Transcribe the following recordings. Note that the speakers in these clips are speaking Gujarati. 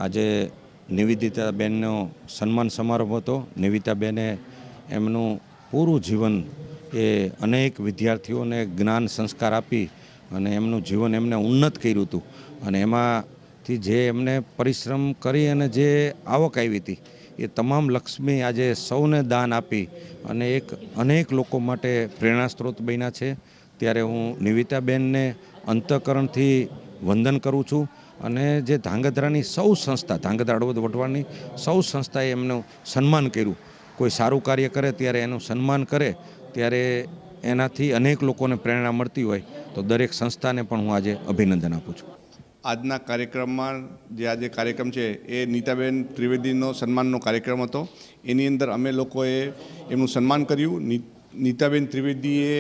આજે નિવેદિતાબેનનો સન્માન સમારોહ હતો। નિવેદિતાબેને એમનું પૂરું જીવન એ અનેક વિદ્યાર્થીઓને જ્ઞાન સંસ્કાર આપી અને એમનું જીવન એમને ઉન્નત કર્યું હતું અને એમાંથી જે એમને પરિશ્રમ કરી અને જે આવક આવી હતી એ તમામ લક્ષ્મી આજે સૌને દાન આપી અને અનેક લોકો માટે પ્રેરણા સ્ત્રોત બન્યા છે। ત્યારે હું નિવેદિતાબેનને અંતઃકરણથી વંદન કરું છું અને જે ધાંગધ્રાની સૌ સંસ્થા, ધાંગધ્રા હળવદ વઢવાણની સૌ સંસ્થાએ એમનું સન્માન કર્યું। કોઈ સારું કાર્ય કરે ત્યારે એનું સન્માન કરે ત્યારે એનાથી અનેક લોકોને પ્રેરણા મળતી હોય તો દરેક સંસ્થાને પણ હું આજે અભિનંદન આપું છું। આજના કાર્યક્રમમાં જે આજે કાર્યક્રમ છે એ નીતાબેન ત્રિવેદીનો સન્માનનો કાર્યક્રમ હતો। એની અંદર અમે લોકોએ એમનું સન્માન કર્યું। નીતાબેન ત્રિવેદીએ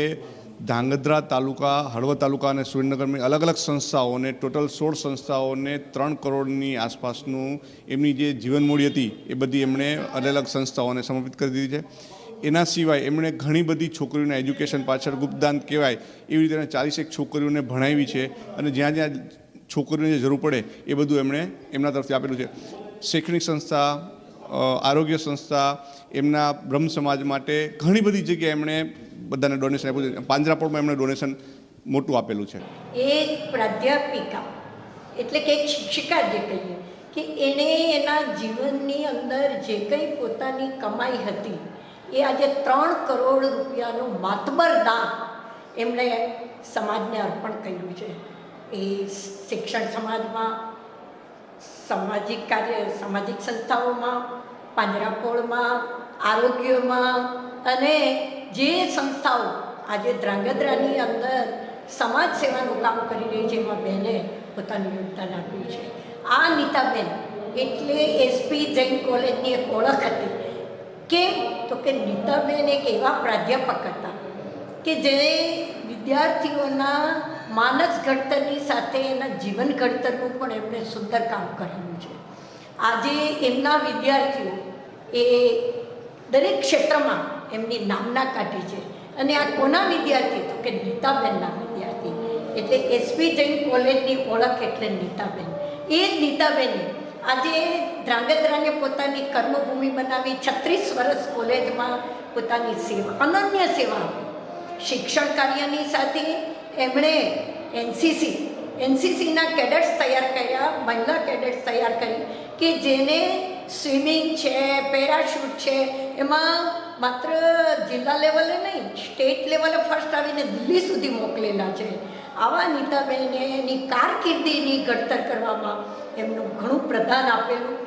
ધાંગધ્રા તાલુકા, હળવદ તાલુકા અને સુરેન્દ્રનગરની અલગ અલગ સંસ્થાઓને, ટોટલ 16 સંસ્થાઓને 3 કરોડની આસપાસનું એમની જે જીવનમૂડી હતી એ બધી એમણે અલગ અલગ સંસ્થાઓને સમર્પિત કરી દીધી છે। એના સિવાય એમણે ઘણી બધી છોકરીઓના એજ્યુકેશન પાછળ ગુપ્તદાન કહેવાય એવી રીતે 41 છોકરીઓને ભણાવી છે અને જ્યાં જ્યાં છોકરીઓને જરૂર પડે એ બધું એમણે એમના તરફથી આપેલું છે। શૈક્ષણિક સંસ્થા, આરોગ્ય સંસ્થા, એમના બ્રહ્મ સમાજ માટે ઘણી બધી જગ્યાએ એમણે બધાને ડોનેશન આપ્યું છે। પાંજરાપોળમાં એમણે ડોનેશન મોટું આપેલું છે। એક પ્રાધ્યાપિકા એટલે કે એક શિક્ષિકા જે કહીએ કે એને એના જીવનની અંદર જે કંઈ પોતાની કમાઈ હતી એ આજે 3 કરોડ રૂપિયાનું માતબર દાન એમણે સમાજને અર્પણ કર્યું છે। એ શિક્ષણ સમાજમાં, સામાજિક કાર્ય, સામાજિક સંસ્થાઓમાં, પાંજરાપોળમાં, આરોગ્યમાં અને જે સંસ્થાઓ આજે ધ્રાંગધ્રાની અંદર સમાજ સેવાનું કામ કરી રહી છે એમાં બેને પોતાનું યોગદાન આપ્યું છે। આ નીતાબેન એટલે એસપી જૈન કોલેજની એક ઓળખ હતી। કેમ તો કે નીતાબેન એક એવા પ્રાધ્યાપક હતા કે જેણે વિદ્યાર્થીઓના માનસ ઘડતરની સાથે એના જીવન ઘડતરનું પણ એમણે સુંદર કામ કરેલું છે। આજે એમના વિદ્યાર્થીઓ એ દરેક ક્ષેત્રમાં એમની નામના કાઢી છે અને આ કોના વિદ્યાર્થી તો કે નીતાબેનના વિદ્યાર્થી। એટલે એસપી જૈન કોલેજની ઓળખ એટલે નીતાબેન। એ જ નીતાબેને આજે ધ્રાંગધ્રાને પોતાની કર્મભૂમિ બનાવી 36 વર્ષ કોલેજમાં પોતાની સેવા, અનન્ય સેવા આપી। શિક્ષણ કાર્યની સાથે એમણે એનસીસીના કેડેટ્સ તૈયાર કર્યા, મહિલા કેડેટ્સ તૈયાર કરી કે જેને સ્વિમિંગ છે, પેરાશૂટ છે, એમાં માત્ર જિલ્લા લેવલે નહીં, સ્ટેટ લેવલે ફર્સ્ટ આવીને દિલ્હી સુધી મોકલેલા છે। આવા નીતાબેને એની કારકિર્દીની ઘડતર કરવામાં એમનું ઘણું પ્રદાન આપેલું।